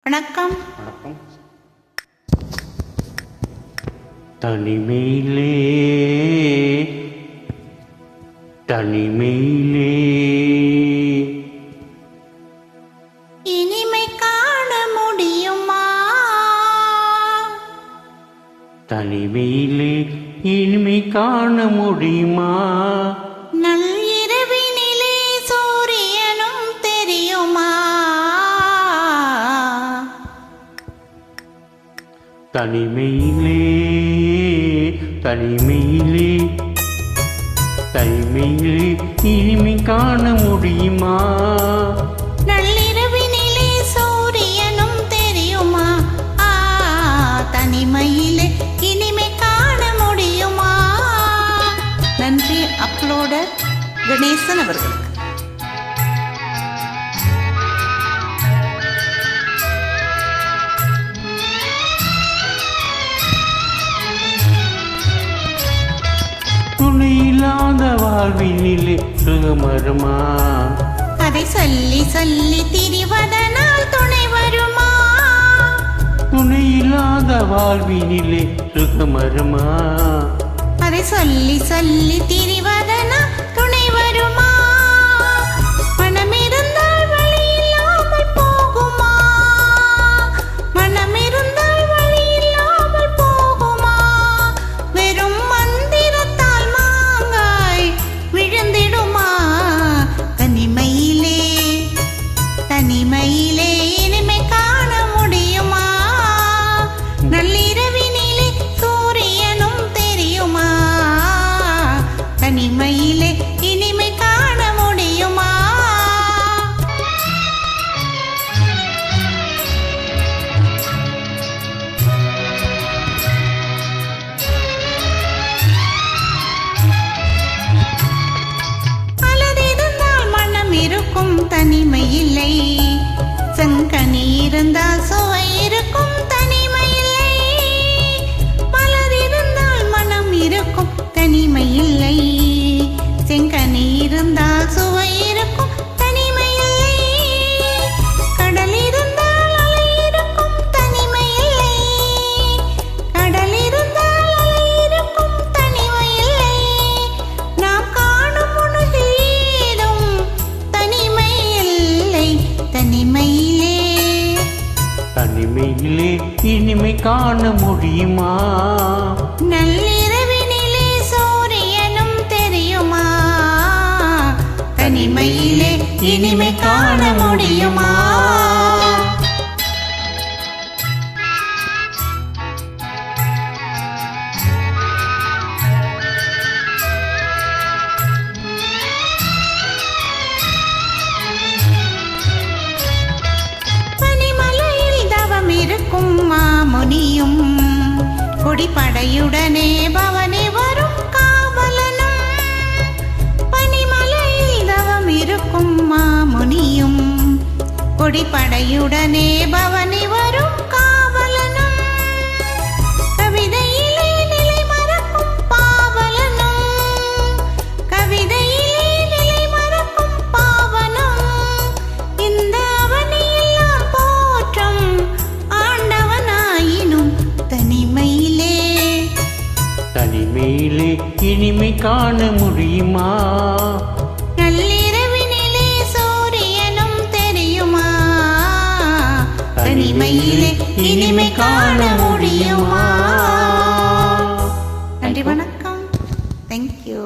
வணக்கம். வணக்கம். தனிமையிலே தனிமையிலே இனிமை காண முடியுமா? தனிமையிலே இனிமை காண முடியுமா? நள்ளிரவினிலே சூரியனும் தெரியுமா? தனிமையிலே தனிமையிலே தனிமையிலே இனிமை காண முடியுமா? நள்ளிரவினிலே சூரியனும் தெரியுமா? தனிமையிலே இனிமை காண முடியுமா? நன்றி. அப்லோடர் கணேசன் அவர்களுக்கு. துணையில்லாத வாழ்வினிலே சுகமருமா? அதை சொல்லி சொல்லி திரிவதனால் துணை வருமா? துணையில்லாத வாழ்வினிலே சுகமருமா? அதை சொல்லி சொல்லி திரிவதனால் துணை வருமா? மனமிருந்தால் வழி இல்லாமல் போகுமா? மனமிருந்தால் வழி இல்லாமல் போகுமா? வெறும் மந்திரத்தால் மாங்காய் விழுந்திடுமா? தனிமையிலே தனிமையிலே இனிமை காண முடியுமா? நள்ளிரவினிலே சூரியனும் தெரியுமா? தனிமையிலே இனிமை காண முடியுமா? அலறிருந்தால் மனம் இருக்கும் தனிமை இல்லை. சங்கனி இருந்தால் சுவை இருக்கும் தனிமை இல்லை. மலர் மனம் இருக்கும் தனிமை இல்லை. செங்கனி இருந்தால் சுவை இருக்கும் தனிமை இல்லை. கடல் இருந்தால் அலை இருக்கும் தனிமை இல்லை. கடல் இருந்தால் அலை இருக்கும் தனிமை இல்லை. நாம் காணும் உலகில் ஏதும் தனிமை இல்லை. தனிமையிலே தனிமையிலே இனிமை காண முடியுமா? நள்ளிரவினிலே சூரியனும் தெரியுமா? தனிமையிலே இனிமை காண முடியுமா? பனிமலையில் தவம் இருக்கும் மாமுனியும் கொடிப்படையுடனே பவனி வரும் காவலனும். பனிமலையில் தவம் இருக்கும் மாமுனியும் கொடிப்படையுடனே பவனி வரும் காவலனும். கவிதையிலே நிலை மறக்கும் பாவலனும். கவிதையிலே நிலை மறக்கும் பாவனும். இந்த அவனியெல்லாம் போற்றும் ஆண்டவனாயினும் தனிமையிலே தனிமையிலே இனிமை காண முடியுமா? நள்ளிரவினிலே சூரியனும் தெரியுமா? தனிமையிலே இனிமை காண முடியுமா? நன்றி. வணக்கம். தேங்க்யூ.